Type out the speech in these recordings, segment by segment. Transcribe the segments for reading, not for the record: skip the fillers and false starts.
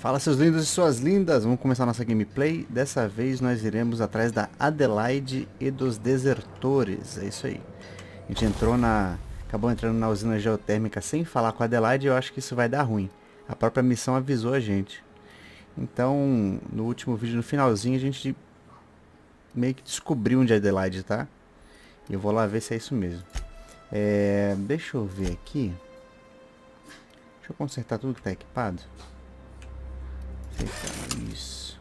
Fala, seus lindos e suas lindas, vamos começar nossa gameplay. Dessa vez nós iremos atrás da Adelaide e dos desertores, é isso aí. A gente acabou entrando na usina geotérmica sem falar com a Adelaide e eu acho que isso vai dar ruim. A própria missão avisou a gente. Então, no último vídeo, no finalzinho, a gente meio que descobriu onde é a Adelaide, tá? E eu vou lá ver se é isso mesmo. Deixa eu ver aqui. Deixa eu consertar tudo que tá equipado. Isso.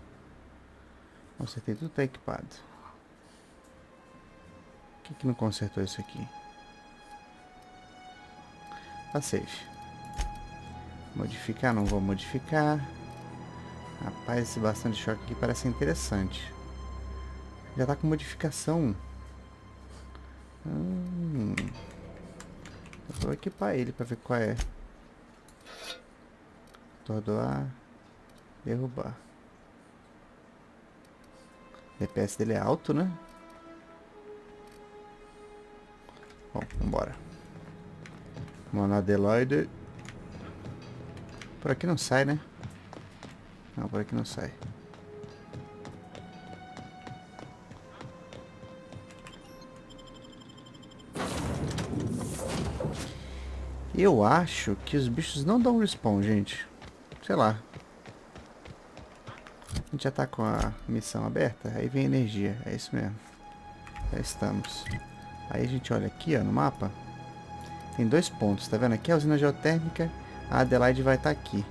Consertei tudo, tá equipado. Por que não consertou isso aqui? Tá safe. Modificar, não vou modificar. Rapaz, esse bastão de choque aqui parece interessante. Já tá com modificação. Eu vou equipar ele pra ver qual é. Tordoar. Derrubar. O DPS dele é alto, né? Bom, vambora. Vamos na Adelaide. Por aqui não sai, né? Não, por aqui não sai. Eu acho que os bichos não dão respawn, gente. Sei lá. A gente já tá com a missão aberta. Aí vem energia. É isso mesmo. Já estamos. Aí a gente olha aqui, ó, no mapa. Tem 2 pontos. Tá vendo? Aqui é a usina geotérmica. A Adelaide vai estar aqui.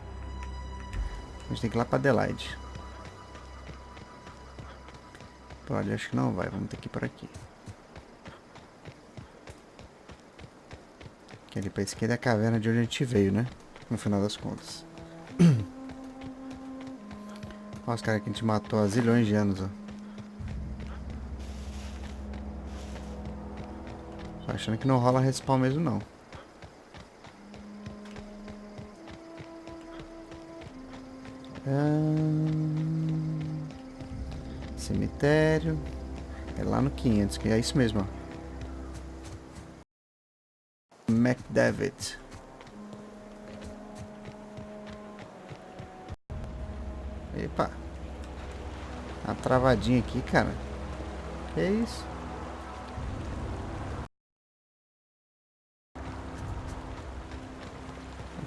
A gente tem que ir lá pra Adelaide. Olha, acho que não vai. Vamos ter que ir por aqui. Que ali pra esquerda é a caverna de onde a gente veio, né? No final das contas. Olha os caras que a gente matou há zilhões de anos, ó. Tô achando que não rola respawn mesmo, não. Cemitério. É lá no 500, que é isso mesmo, ó. McDavid. Epa. Uma travadinha aqui, cara. Que isso?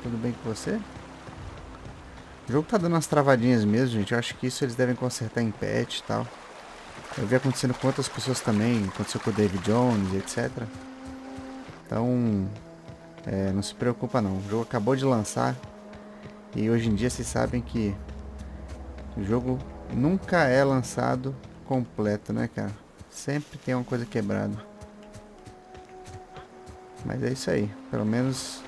Tudo bem com você? O jogo tá dando umas travadinhas mesmo, gente. Eu acho que isso eles devem consertar em patch e tal. Eu vi acontecendo com outras pessoas também. Aconteceu com o David Jones, etc. Então, não se preocupa não. O jogo acabou de lançar. E hoje em dia vocês sabem que o jogo nunca é lançado completo, né, cara? Sempre tem uma coisa quebrada. Mas é isso aí. Pelo menos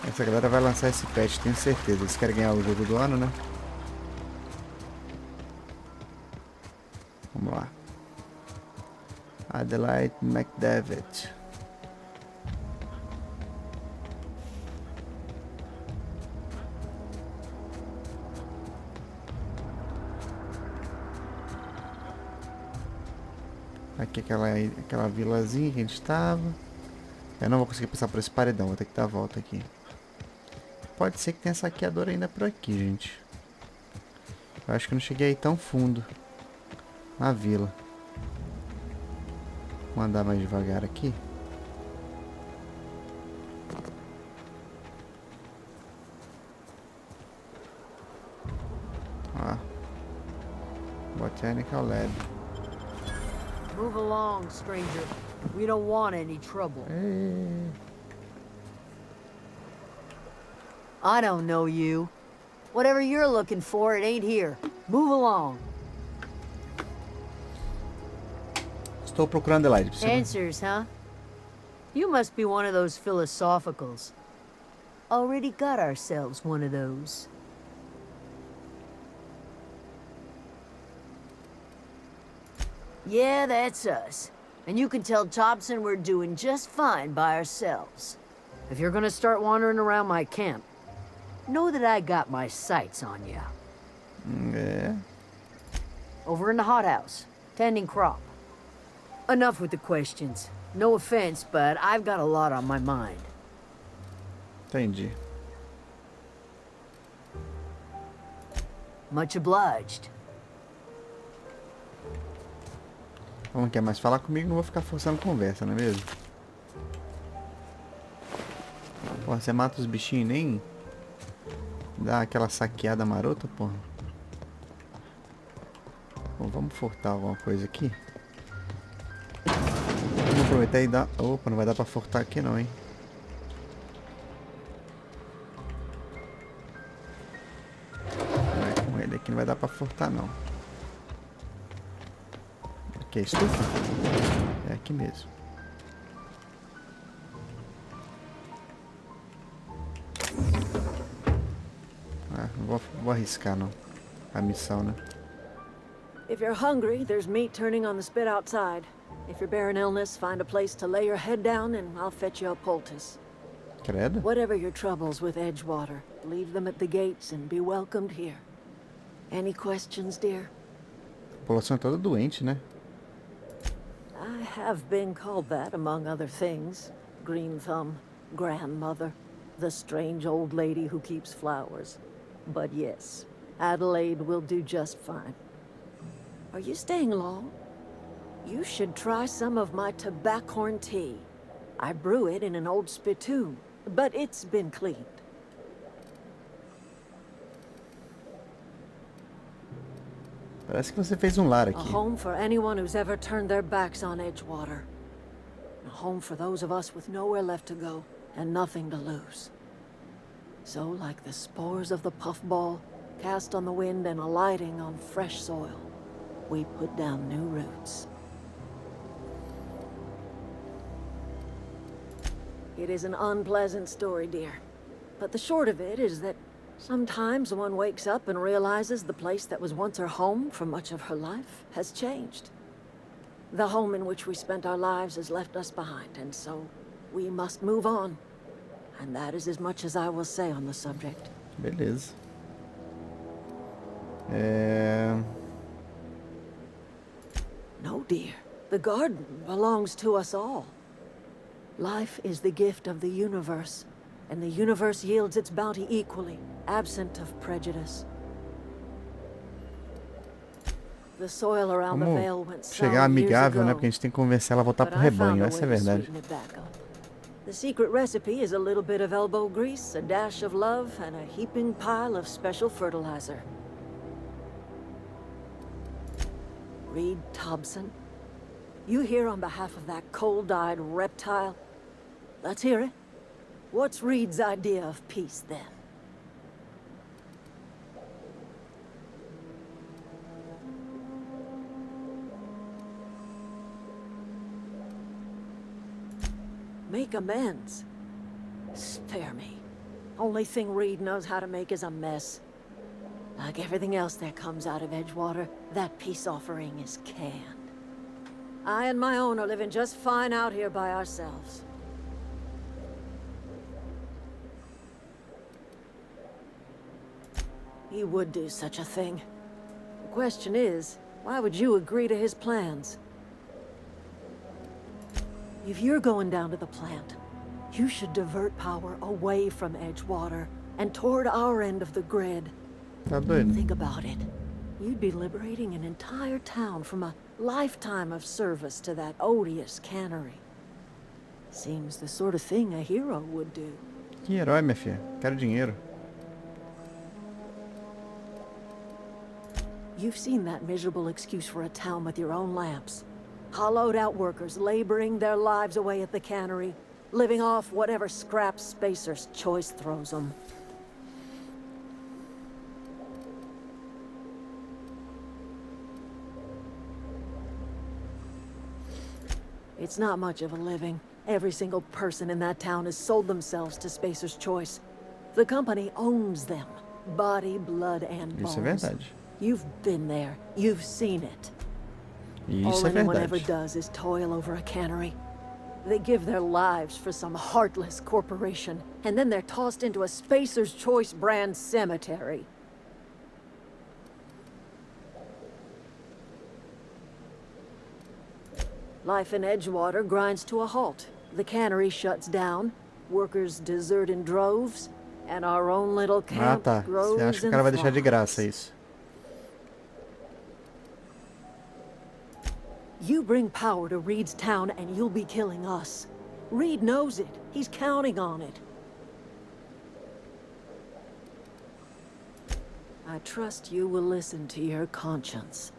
essa galera vai lançar esse patch, tenho certeza. Eles querem ganhar o jogo do ano, né? Vamos lá. Adelaide McDavid. Aqui aquela vilazinha que a gente estava. Eu não vou conseguir passar por esse paredão, vou ter que dar a volta aqui. Pode ser que tenha saqueador ainda por aqui, gente. Eu acho que eu não cheguei aí tão fundo na vila. Vou andar mais devagar aqui. Ó. Botanical Lab. Move along, stranger. We don't want any trouble. I don't know you. Whatever you're looking for, it ain't here. Move along. Estou procurando Adelaide. Answers, huh? You must be one of those philosophicals. Already got ourselves one of those. Yeah, that's us. And you can tell Thompson we're doing just fine by ourselves. If you're gonna start wandering around my camp, know that I got my sights on you. Yeah. Over in the hothouse, tending crop. Enough with the questions. No offense, but I've got a lot on my mind. Entendi. Much obliged. Não quer mais falar comigo, não vou ficar forçando conversa, não é mesmo? Porra, você mata os bichinhos e nem dá aquela saqueada marota, porra. Bom, vamos furtar alguma coisa aqui. Vamos aproveitar e dar... Opa, não vai dar pra furtar aqui não, hein? Vai com ele aqui, não vai dar pra furtar não. Aqui é estufa? É aqui mesmo. Ah, não vou arriscar não. A missão, né? If you're hungry, there's meat turning on the spit outside. If you're bearing illness, find a place to lay your head down and I'll fetch you a poultice. Credo. Whatever your troubles with Edgewater, leave them at the gates and be welcomed here. Any questions, dear? A população é toda doente, né? I have been called that, among other things. Green Thumb, grandmother, the strange old lady who keeps flowers. But yes, Adelaide will do just fine. Are you staying long? You should try some of my tobaccorn tea. I brew it in an old spittoon, but it's been cleaned. Parece que você fez um lar A aqui. home for anyone who's ever turned their backs on Edgewater. A home for those of us with nowhere left to go and nothing to lose. So, like the spores of the puffball, cast on the wind and alighting on fresh soil, we put down new roots. It is an unpleasant story, dear. But the short of it is that sometimes one wakes up and realizes the place that was once her home for much of her life has changed. The home in which we spent our lives has left us behind, and so we must move on. And that is as much as I will say on the subject. Beleza. No, dear. The garden belongs to us all. Life is the gift of the universe, and the universe yields its bounty equally, absent of prejudice. The soil around the vale went sour Chegar amigável, years né? ago, Porque a gente tem que convencer ela a voltar but pro I found rebanho, a essa é a way to verdade. sweeten it back up. The secret recipe is a little bit of elbow grease, a dash of love, and a heaping pile of special fertilizer. Reed Thompson, you here on behalf of that cold-eyed reptile? Let's hear it. What's Reed's idea of peace, then? Make amends. Spare me. Only thing Reed knows how to make is a mess. Like everything else that comes out of Edgewater, that peace offering is canned. I and my own are living just fine out here by ourselves. He would do such a thing. The question is, why would you agree to his plans? If you're going down to the plant, you should divert power away from Edgewater and toward our end of the grid. Tá doido? Think about it. You'd be liberating an entire town from a lifetime of service to that odious cannery. Seems the sort of thing a hero would do. Que herói, minha filha. Quero dinheiro. You've seen that miserable excuse for a town with your own lamps. Hollowed out workers laboring their lives away at the cannery, living off whatever scraps Spacer's choice throws them. It's not much of a living. Every single person in that town has sold themselves to Spacer's choice. The company owns them. Body, blood, and bones. Isso é verdade. You've been there. You've seen it. Isso All é anyone ever verdade. does is toil over a cannery. They give their lives for some heartless corporation, and then they're tossed into a Spacer's Choice brand cemetery. Life in Edgewater grinds to a halt. The cannery shuts down, workers desert in droves, and our own little Ah, camp tá. grows Você acha que o in cara vai deixar de flaws. graça isso? You bring power to Reed's town and you'll be killing us. Reed knows it. He's counting on it. I trust you will listen to your conscience.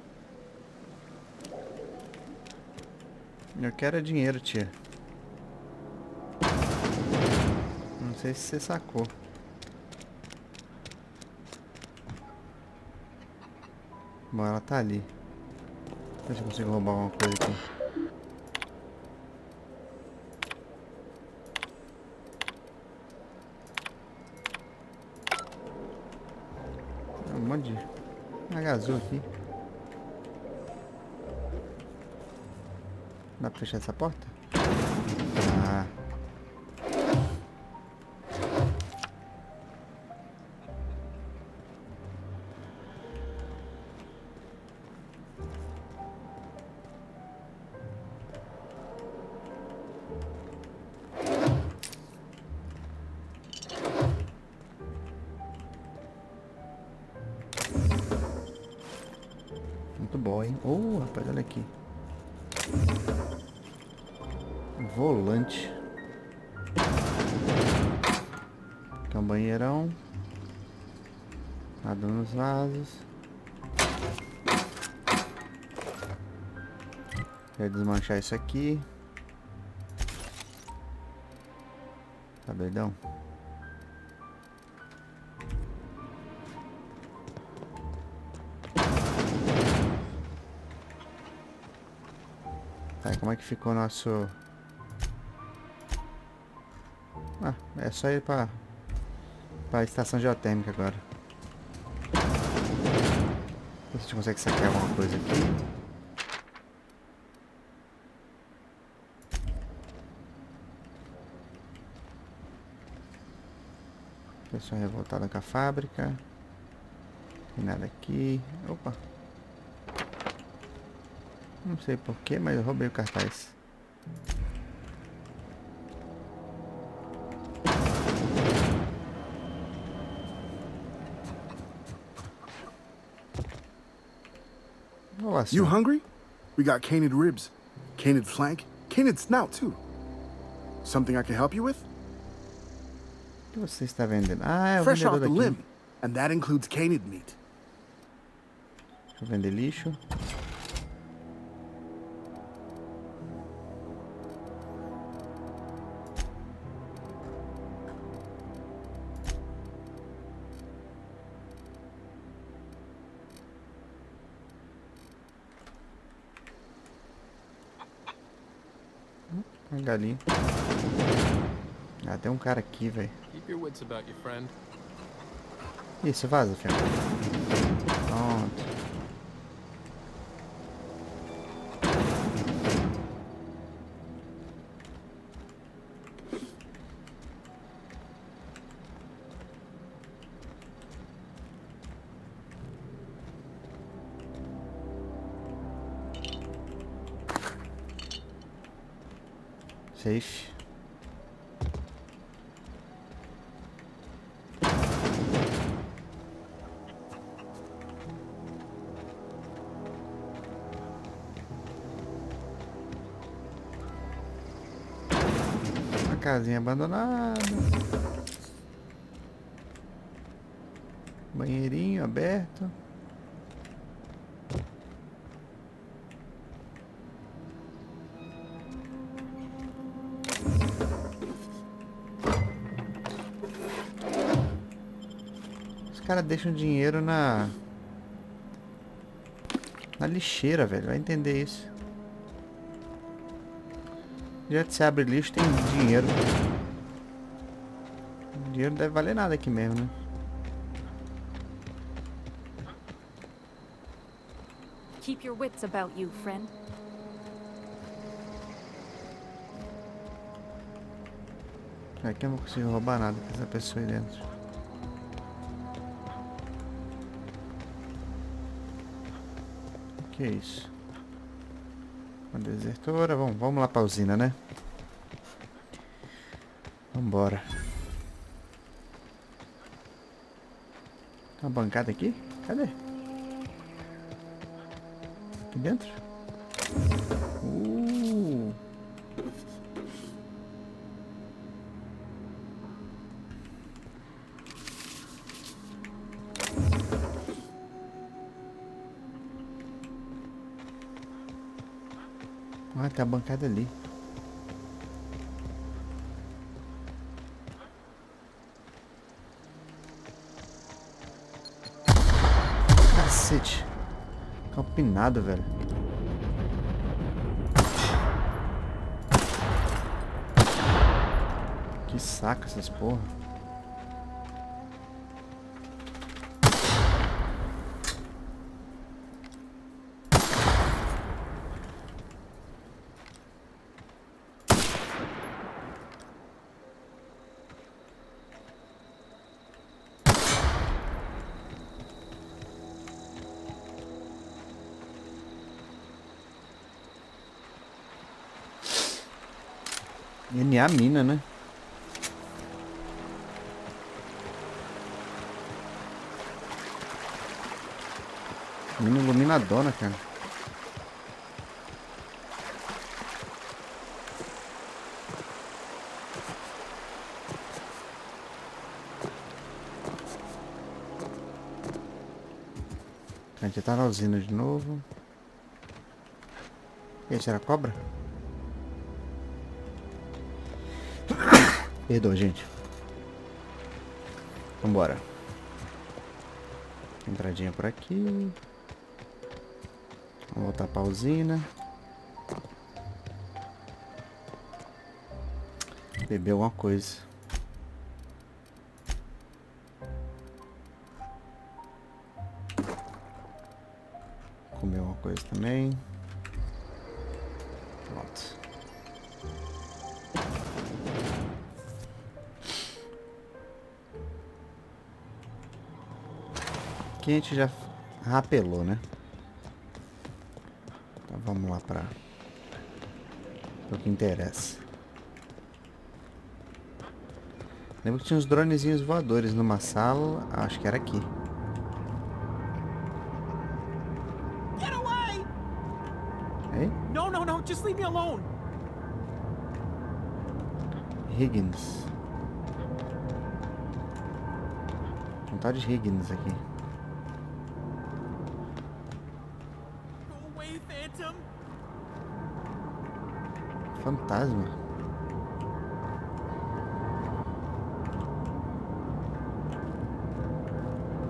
Eu quero é dinheiro, tia. Não sei se você sacou. Bom, ela tá ali. Deixa eu consigo roubar alguma coisa aqui. Um monte de agazul aqui. Dá pra fechar essa porta? Ah. Muito bom, hein? Oh, rapaz, olha aqui. Volante. Aqui é um banheirão. Nada nos vasos. Quero desmanchar isso aqui. Tá doidão? Tá, como é que ficou o nosso... Ah, é só ir pra estação geotérmica agora. Ver se a gente consegue sacar alguma coisa aqui. Pessoal revoltada com a fábrica. Tem nada aqui. Opa. Não sei porquê, mas eu roubei o cartaz. Olá, You senhor. hungry? We got canid ribs, canid flank, canid snout too. Something I can help you with? O que você está vendendo? Ah, é o Fresh off vendedor the daqui. limb, and that includes canid meat. Deixa eu vender lixo. Uma galinha. Ah, tem um cara aqui, velho. Keep your wits about you, friend. Isso, vaza, filho. Pronto. Safe. Uma casinha abandonada. Banheirinho aberto. Os caras deixam dinheiro na lixeira, velho. Vai entender isso. Já que você abre lixo, tem dinheiro. O dinheiro não deve valer nada aqui mesmo, né? Keep your wits about you, friend. Aqui eu não consigo roubar nada com essa pessoa aí dentro. O que é isso? Uma desertora. Vamos lá pra usina, né? Vambora. Tem uma bancada aqui? Cadê? Aqui dentro? Ah, tem a bancada ali. Cacete. Campinado, velho. Que saco essas porra. NA mina, né? Mina iluminadona, cara. A gente tá na usina de novo. E aí, será cobra? Perdoa, gente. Vambora. Entradinha por aqui. Vamos voltar pra usina. Beber alguma coisa. Comer alguma coisa também. Pronto. Aqui a gente já rapelou, né? Então vamos lá para o que interessa. Lembro que tinha uns dronezinhos voadores numa sala. Acho que era aqui. Get away! Ei? No, no, no, just leave me alone. Higgins. Um tal de Higgins aqui. Go away, Phantom. Fantasma.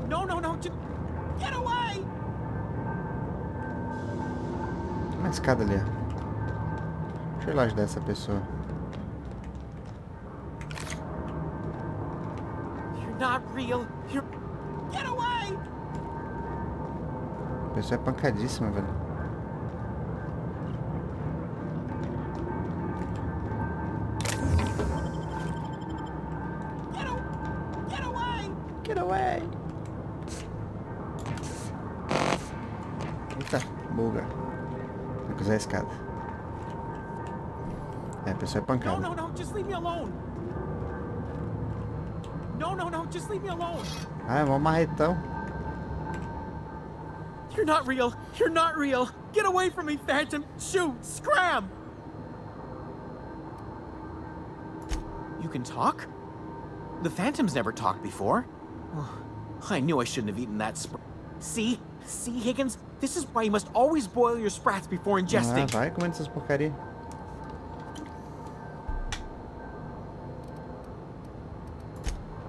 No, no, no, just get away! Tem uma escada ali, ó. Deixa eu ir lá ajudar essa pessoa. You're not real. You're... Get away! A pessoa é pancadíssima, velho. Get away! Get away! Eita, buga. Tem que usar a escada. É, a pessoa é No, pancada. no, no, just leave me alone. No, no, no, just leave me alone. Ah, é um marretão. You're not real. You're not real. Get away from me, Phantom. Shoot, scram! You can talk? The Phantom's never talked before. Oh, I knew I shouldn't have eaten that See? See, Higgins? This is why you must always boil your sprats before Ah, ingesting. vai comendo essas porcaria.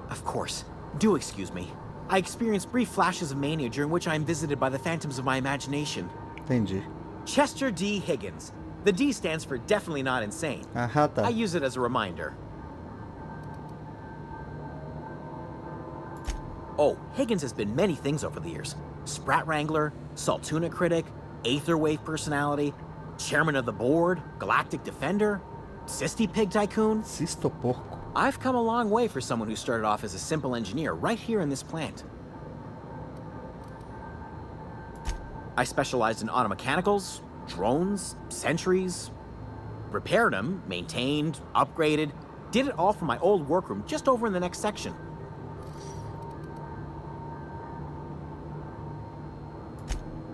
Of course. Do excuse me. I experience brief flashes of mania during which I am visited by the phantoms of my imagination. Entendi. Chester D. Higgins. The D stands for definitely not insane. Ah, tá. I use it as a reminder. Oh, Higgins has been many things over the years. Sprat Wrangler, Saltuna Critic, Aetherwave Personality, Chairman of the Board, Galactic Defender, Sisty Pig Tycoon. Cisto porco. I've come a long way for someone who started off as a simple engineer right here in this plant. I specialized in automechanicals, drones, sentries, repaired them, maintained, upgraded, did it all from my old workroom just over in the next section.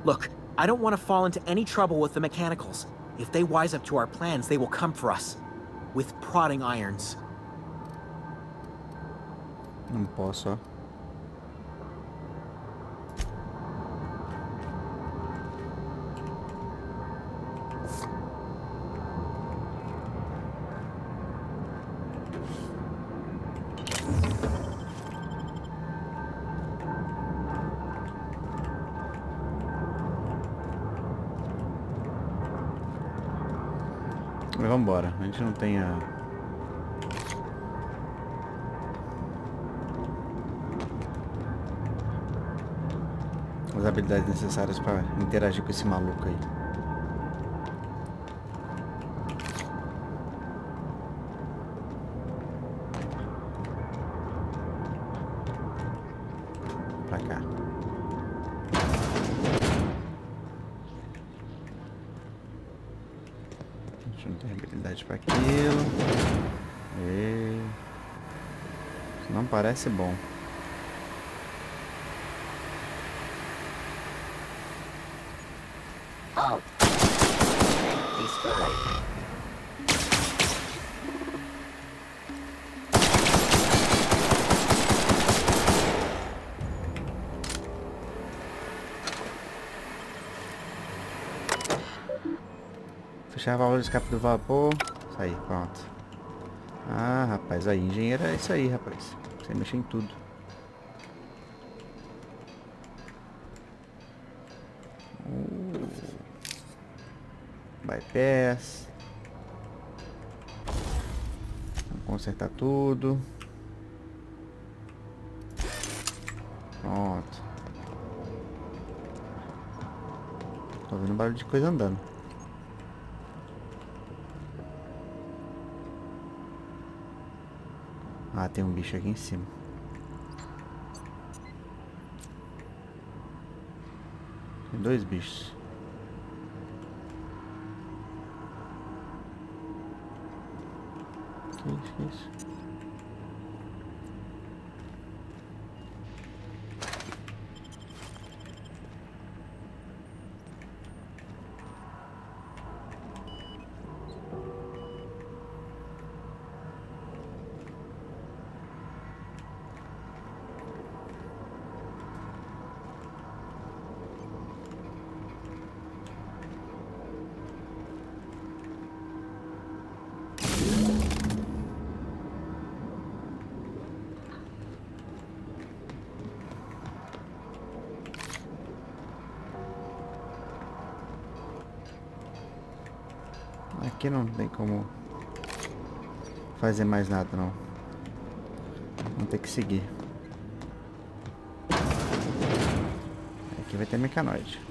Look, I don't want to fall into any trouble with the mechanicals. If they wise up to our plans, they will come for us. With prodding irons. Não posso, ó. Mas vamos embora. A gente não tem as habilidades necessárias para interagir com esse maluco aí. Pra cá. A gente não tem habilidade para aquilo. Isso não parece bom. Fechar a válvula de escape do vapor. Isso aí, pronto. Ah, rapaz, aí, engenheiro é isso aí, rapaz. Você mexe em tudo. Bypass. Vamos consertar tudo. Pronto. Tô ouvindo barulho de coisa andando. Ah, tem um bicho aqui em cima. Tem dois bichos. Que isso? Aqui não tem como fazer mais nada, não. Vamos ter que seguir. Aqui vai ter mecanoide.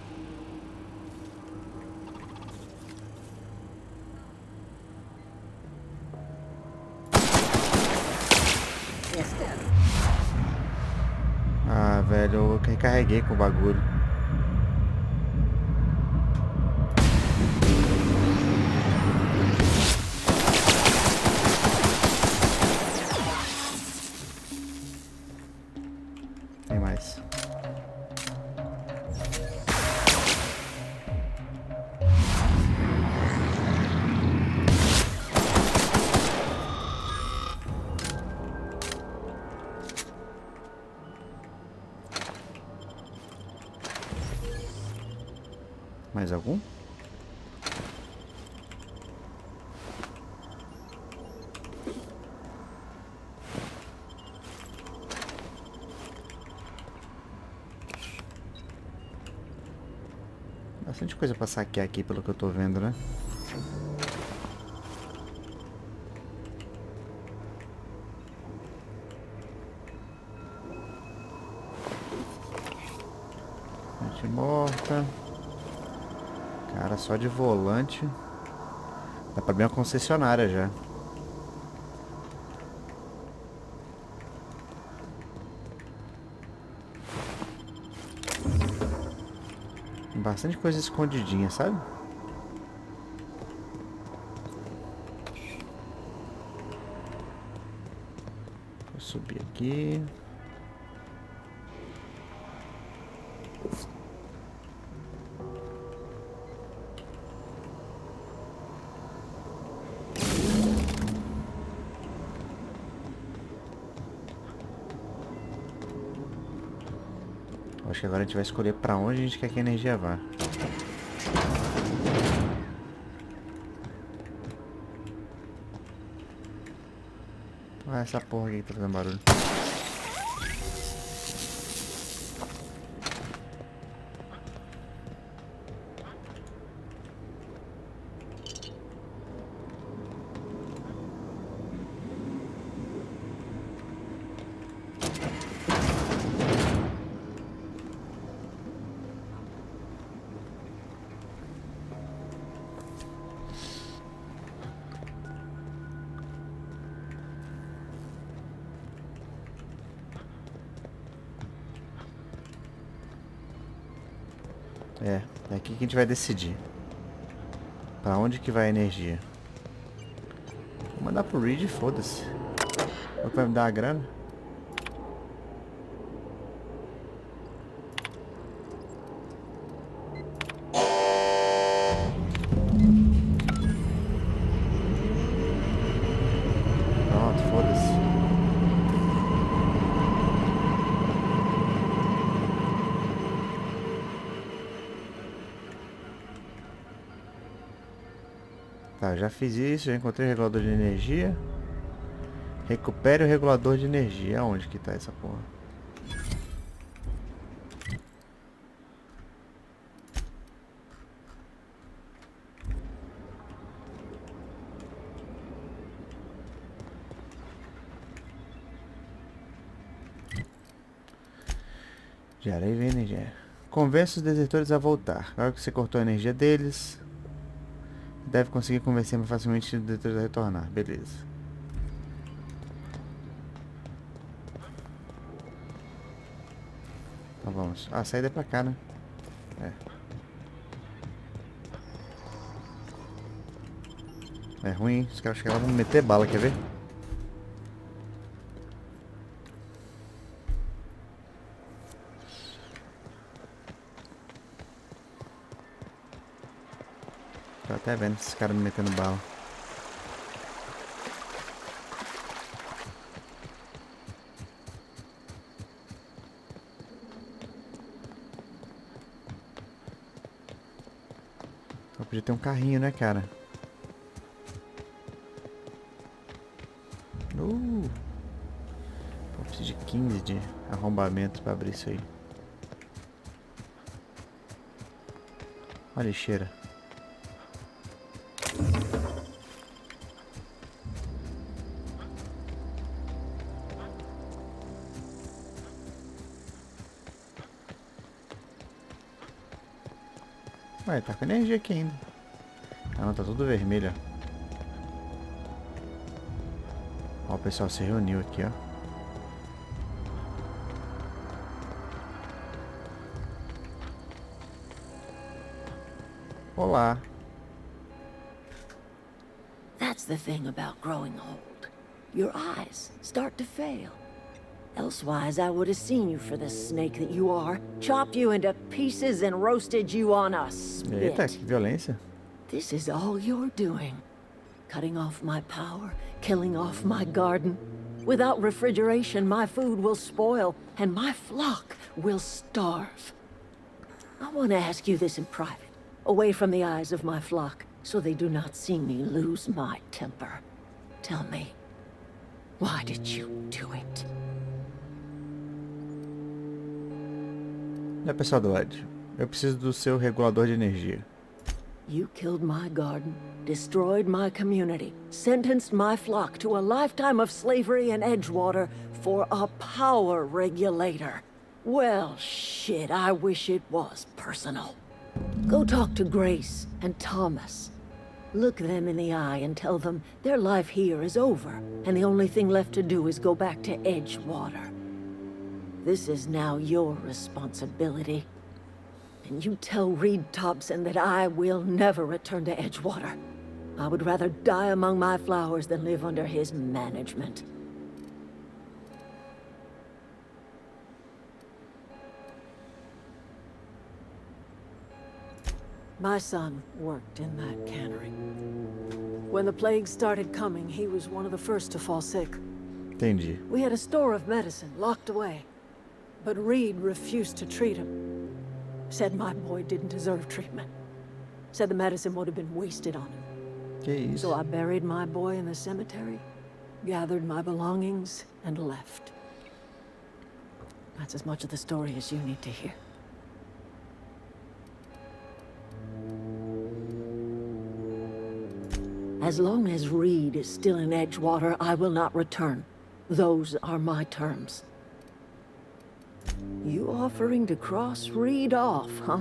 Ah, velho, eu recarreguei com o bagulho. Tem mais. Mais algum? Bastante coisa pra saquear aqui, pelo que eu tô vendo, né? Gente morta. Cara, só de volante. Dá pra abrir uma concessionária já. Tem bastante coisa escondidinha, sabe? Vou subir aqui. Acho que agora a gente vai escolher pra onde a gente quer que a energia vá. Ah, essa porra aqui que tá fazendo barulho. É aqui que a gente vai decidir. Pra onde que vai a energia. Vou mandar pro Reed, foda-se. O que vai me dar a grana? Pronto, foda-se. Tá, já fiz isso, já encontrei o regulador de energia. Recupere o regulador de energia. Aonde que tá essa porra? De areia vem energia. Convence os desertores a voltar. Agora que você cortou a energia deles, deve conseguir convencer mais facilmente os desertores a retornar. Beleza. Então vamos. Ah, a saída é pra cá, né? É ruim. Os caras chegaram, vão meter bala, quer ver? Tô até vendo esses caras me metendo bala. Só podia ter um carrinho, né, cara? Pô, preciso de 15 de arrombamento pra abrir isso aí. Olha a lixeira. Ué, tá com energia aqui ainda. Ah, não, tá tudo vermelho, ó. Ó, o pessoal se reuniu aqui, ó. Olá. That's the thing about growing old. Your eyes start to fail. Elsewise, I would have seen you for the snake that you are, chopped you into pieces and roasted you on a Eita, spit. que violência. This is all you're doing. Cutting off my power, killing off my garden. Without refrigeration, my food will spoil, and my flock will starve. I want to ask you this in private, away from the eyes of my flock, so they do not see me lose my temper. Tell me, why did you do it? É, pessoal do Adelaide, eu preciso do seu regulador de energia. You killed my garden, destroyed my community, sentenced my flock to a lifetime of slavery in Edgewater for a power regulator. Well, shit, I wish it was personal. Go talk to Grace and Thomas. Look them in the eye and tell them their life here is over, and the only thing left to do is go back to Edgewater. This is now your responsibility. And you tell Reed Thompson that I will never return to Edgewater. I would rather die among my flowers than live under his management. My son worked in that cannery. When the plague started coming, he was one of the first to fall sick. Entendi. We had a store of medicine locked away. But Reed refused to treat him. Said my boy didn't deserve treatment. Said the medicine would have been wasted on him. Que isso? So I buried my boy in the cemetery, gathered my belongings, and left. That's as much of the story as you need to hear. As long as Reed is still in Edgewater, I will not return. Those are my terms. You offering to cross Reed off, huh?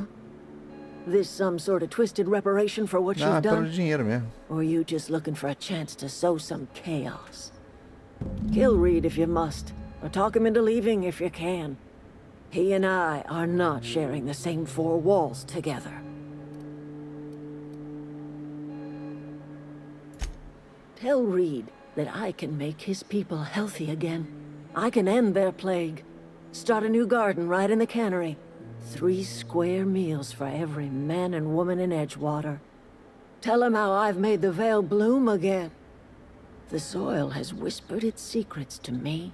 This some sort of twisted reparation for what Ah, you've pelo done? dinheiro mesmo. Or you just looking for a chance to sow some chaos? Kill Reed if you must, or talk him into leaving if you can. He and I are not sharing the same four walls together. Tell Reed that I can make his people healthy again. I can end their plague. Start a new garden right in the cannery. 3 square meals for every man and woman in Edgewater. Tell him how I've made the Vale bloom again. The soil has whispered its secrets to me,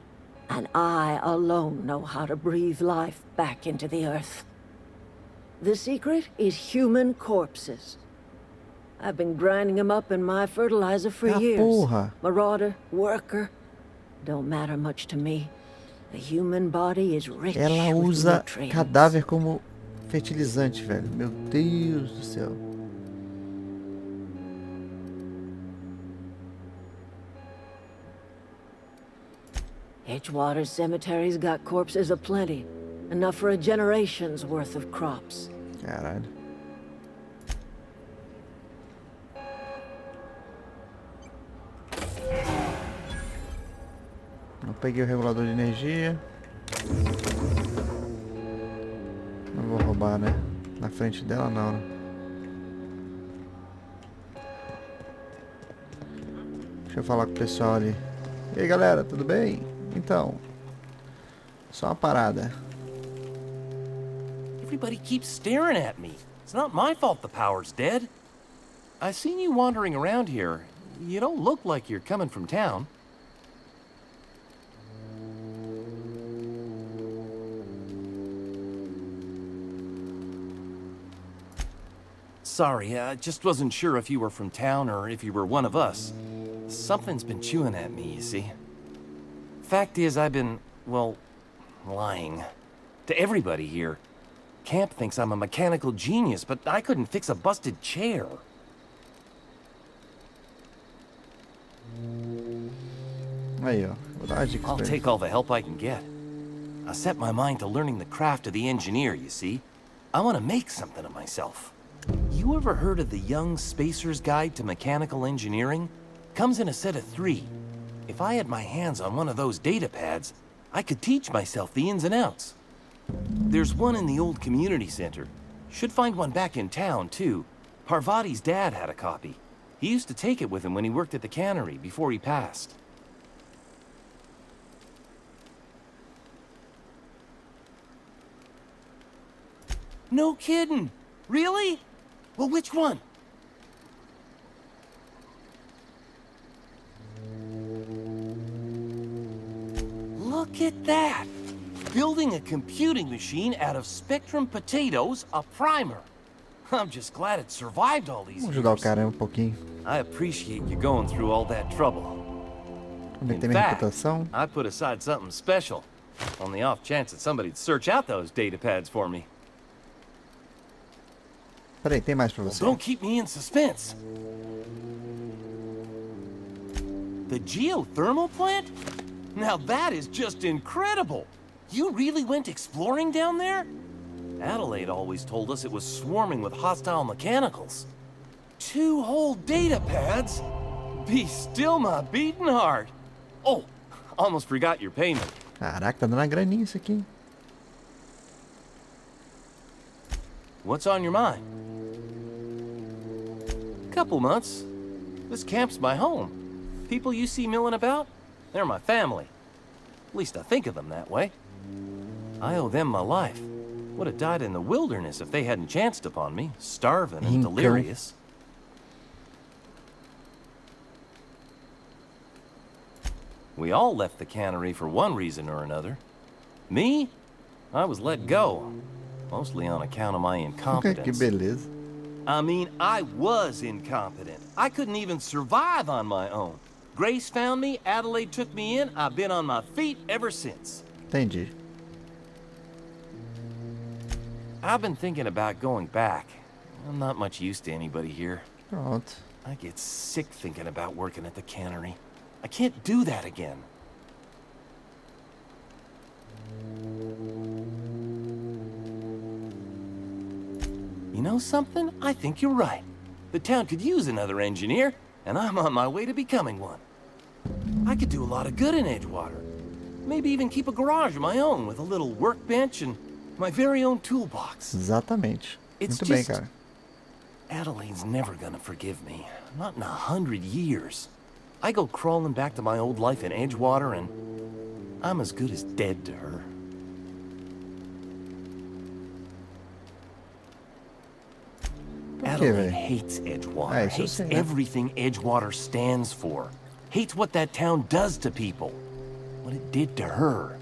and I alone know how to breathe life back into the earth. The secret is human corpses. I've been grinding them up in my fertilizer for Ah, years. porra. Marauder, worker, don't matter much to me. The human body is rich Ela with usa nutrients. cadáver como fertilizante, velho. Meu Deus do céu. Edgewater cemetery's got corpses aplenty. Enough for a generation's worth of crops. Caralho. Não peguei o regulador de energia. Não vou roubar, né? Na frente dela não, né? Deixa eu falar com o pessoal ali. E aí, galera, tudo bem? Então, só uma parada. Everybody keeps staring at me. It's not my fault the power's dead. I seen you wandering around here. You don't look like you're coming from town. Sorry, I just wasn't sure if you were from town or if you were one of us. Something's been chewing at me, you see. Fact is, I've been, well, lying. To everybody here. Camp thinks I'm a mechanical genius, but I couldn't fix a busted chair. Aí, ó. Vou dar uma dica I'll pra ele. take all the help I can get. I set my mind to learning the craft of the engineer, you see. I want to make something of myself. You ever heard of the Young Spacer's Guide to Mechanical Engineering? Comes in a set of 3. If I had my hands on one of those data pads, I could teach myself the ins and outs. There's one in the old community center. Should find one back in town, too. Parvati's dad had a copy. He used to take it with him when he worked at the cannery before he passed. No kidding! Really? Well, which one? Look at that! Building a computing machine out of Spectrum potatoes, a primer. I'm just glad it survived all these Vamos ajudar o years. cara um pouquinho. I appreciate you going through all that trouble. Aumentei In minha fact, reputação. I put aside something special, on the off chance that somebody'd search out those data pads for me. Peraí, tem mais pra Well, você. don't keep me in suspense. The geothermal plant? Now that is just incredible! You really went exploring down there? Adelaide always told us it was swarming with hostile mechanicals. 2 whole data pads? Be still my beating heart. Oh, almost forgot your payment. Caraca, tá dando uma graninha isso aqui, hein? What's on your mind? Couple months. This camp's my home. People you see milling about, they're my family. At least I think of them that way. I owe them my life. Would have died in the wilderness if they hadn't chanced upon me, starving and Então. delirious. We all left the cannery for one reason or another. Me? I was let go, mostly on account of my Que incompetence. beleza. I mean, I was incompetent. I couldn't even survive on my own. Grace found me, Adelaide took me in, I've been on my feet ever since. Entendi. I've been thinking about going back. I'm not much use to anybody here. Pronto. I get sick thinking about working at the cannery. I can't do that again. You know something? I think you're right. The town could use another engineer, and I'm on my way to becoming one. I could do a lot of good in Edgewater. Maybe even keep a garage of my own with a little workbench and my very own toolbox. Exatamente. It's Muito bem, just- cara. Adelaide's never gonna forgive me. Not in 100 years. I go crawling back to my old life in Edgewater, and I'm as good as dead to her. Adelaide velho? hates Edgewater. Ah, isso eu Hates sei, né? everything Edgewater stands for. Hates what that town does to people. What it did to her.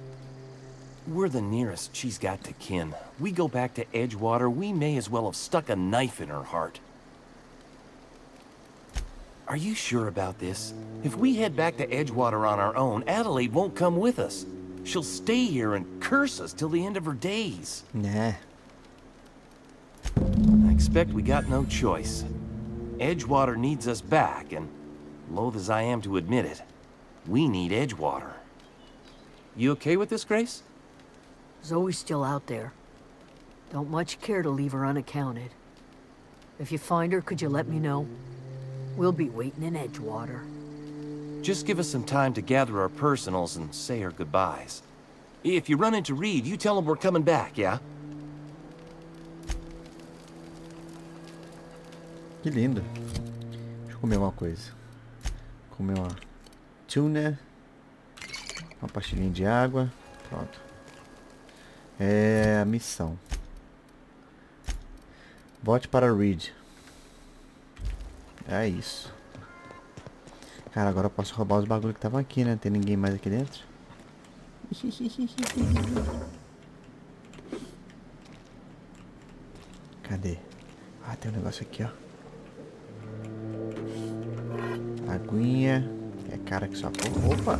We're the nearest she's got to kin. We go back to Edgewater, we may as well have stuck a knife in her heart. Are you sure about this? If we head back to Edgewater on our own, Adelaide won't come with us. She'll stay here and curse us till the end of her days. Né. I expect we got no choice. Edgewater needs us back, and loath as I am to admit it, we need Edgewater. You okay with this, Grace? Zoe's still out there. Don't much care to leave her unaccounted. If you find her, could you let me know? We'll be waiting in Edgewater. Just give us some time to gather our personals and say our goodbyes. If you run into Reed, you tell him we're coming back, yeah? Que lindo. Deixa eu comer uma coisa. Comer uma tuna. Uma pastilhinha de água. Pronto. É a missão. Volte para Reed. É isso. Cara, agora eu posso roubar os bagulhos que estavam aqui, né? Não tem ninguém mais aqui dentro. Cadê? Ah, tem um negócio aqui, ó. Aguinha. É cara que só... Opa!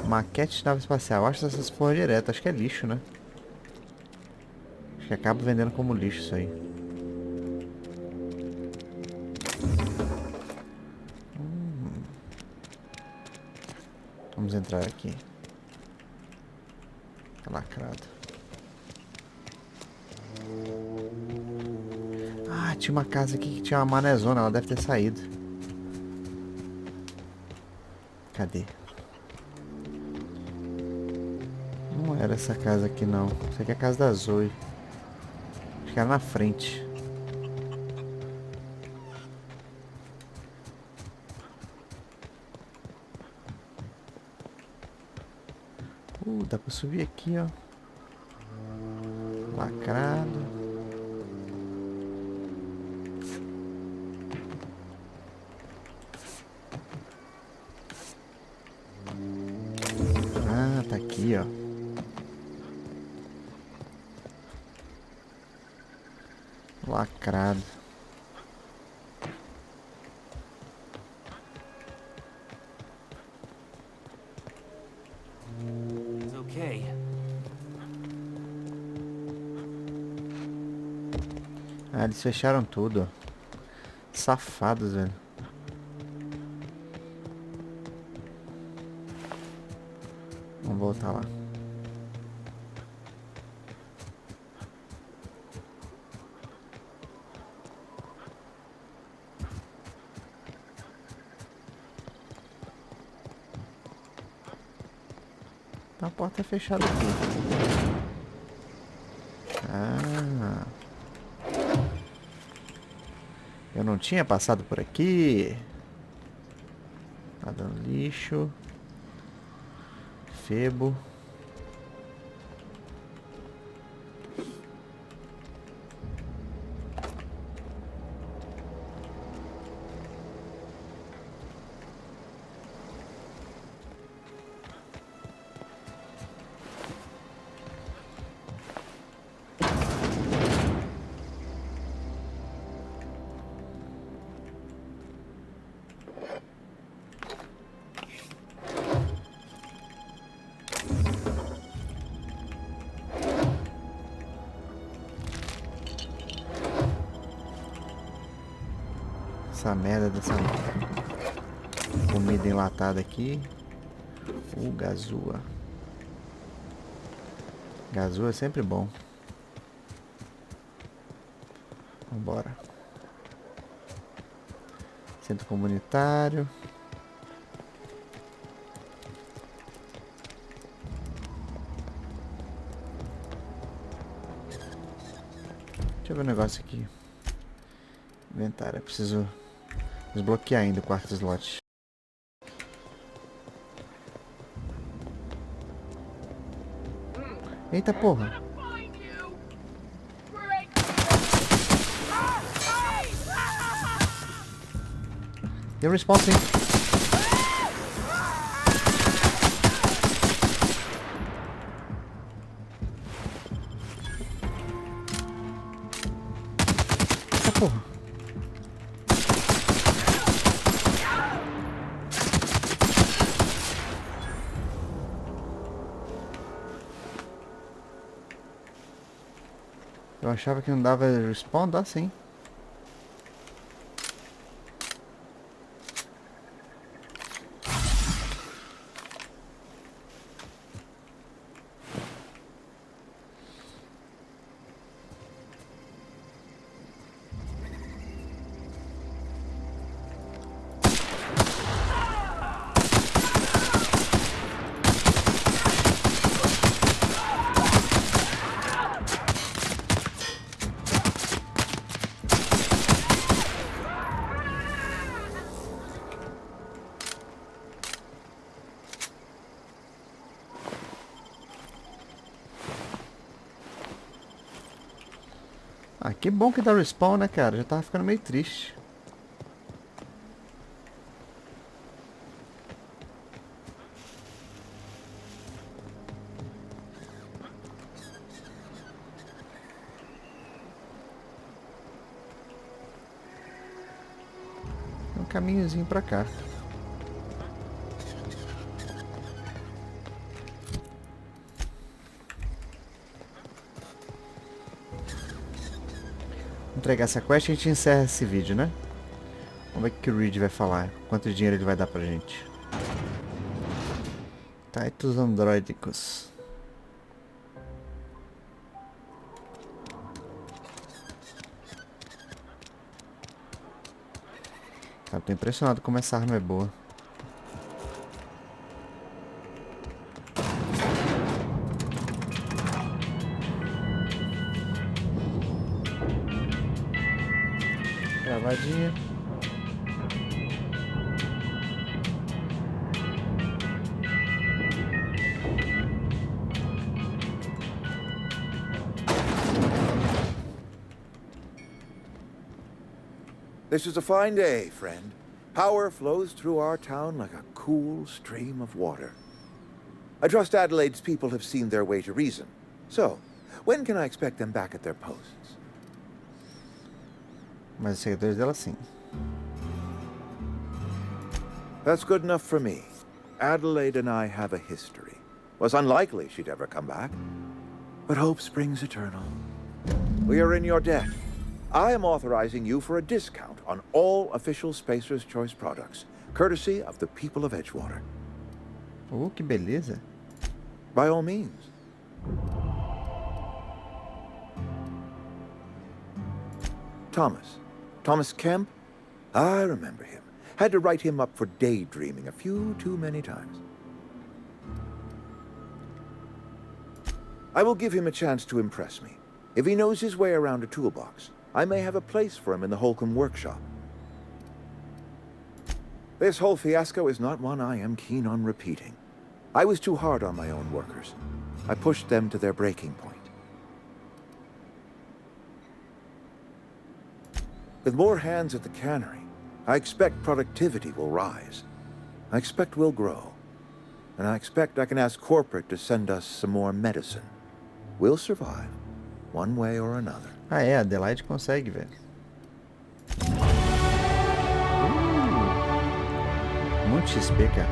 Maquete de nave espacial. Eu acho essas porra direto. Acho que é lixo, né? Acho que acaba vendendo como lixo isso aí. Vamos entrar aqui. Tá lacrado. Ah, tinha uma casa aqui que tinha uma manezona. Ela deve ter saído. Cadê? Não era essa casa aqui, não. Isso aqui é a casa da Zoe. Acho que era na frente. Dá pra subir aqui, ó. Lacrado. Ah, tá aqui, ó. Lacrado. It's okay. Ah, eles fecharam tudo, ó. Safados, velho. Vamos voltar lá. Tá, a porta é fechada aqui. Ah. Eu não tinha passado por aqui. Nada no lixo. Febo. essa merda dessa comida enlatada aqui. Gazua. Gazua é sempre bom. Vambora. Centro comunitário. Deixa eu ver um negócio aqui. Inventário. Eu preciso desbloquear ainda o quarto slot. Eita porra. Deu respawn sim. Eita porra. Eu achava que não dava respawn, dá sim. Ah, que bom que dá respawn, né, cara? Já tava ficando meio triste. Tem um caminhozinho pra cá. Entregar essa quest e a gente encerra esse vídeo, né? Vamos ver o que o Reed vai falar. Quanto dinheiro ele vai dar pra gente. Titus androidicos. Cara, tô impressionado como essa arma é boa. Gravadinha. This is a fine day, friend. Power flows through our town like a cool stream of water. I trust Adelaide's people have seen their way to reason. So, when can I expect them back at their posts? Mas os seguidores dela sim. That's good enough for me. Adelaide and I have a history. Was unlikely she'd ever come back. But hope springs eternal. We are in your debt. I am authorizing you for a discount on all official Spacer's Choice products, courtesy of the people of Edgewater. Oh, que beleza. By all means. Thomas Kemp? I remember him. Had to write him up for daydreaming a few too many times. I will give him a chance to impress me. If he knows his way around a toolbox, I may have a place for him in the Holcomb workshop. This whole fiasco is not one I am keen on repeating. I was too hard on my own workers. I pushed them to their breaking point. With more hands at the cannery, I expect productivity will rise. I expect we'll grow. And I expect I can ask corporate to send us some more medicine. We'll survive, one way or another. Ah, é, a Adelaide consegue, velho. Muito XP, cara.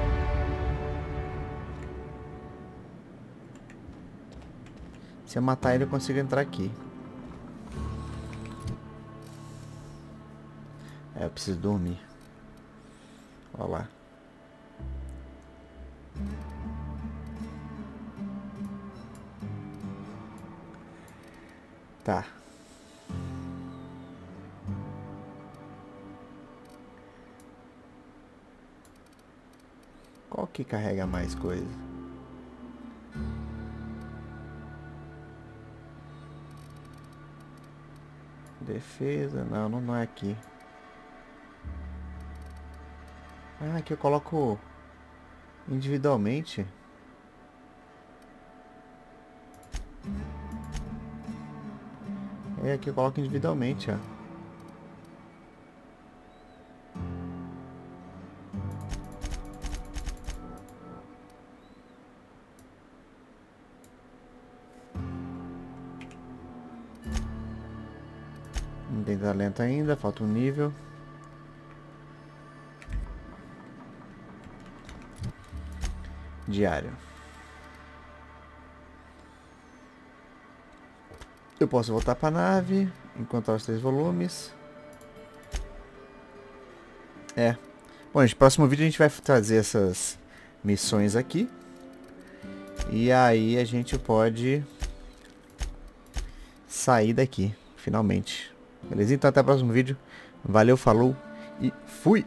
Se eu matar ele, eu consigo entrar aqui. É, eu preciso dormir. Olha lá. Tá. Qual que carrega mais coisa? Defesa, não é aqui. Ah, aqui eu coloco individualmente. É, aqui eu coloco individualmente, ó. Não tem talento ainda, falta um nível. Diário. Eu posso voltar para a nave, encontrar os 3 volumes. É. Bom, gente, no próximo vídeo a gente vai trazer essas missões aqui. E aí a gente pode sair daqui, finalmente. Beleza? Então até o próximo vídeo. Valeu, falou e fui!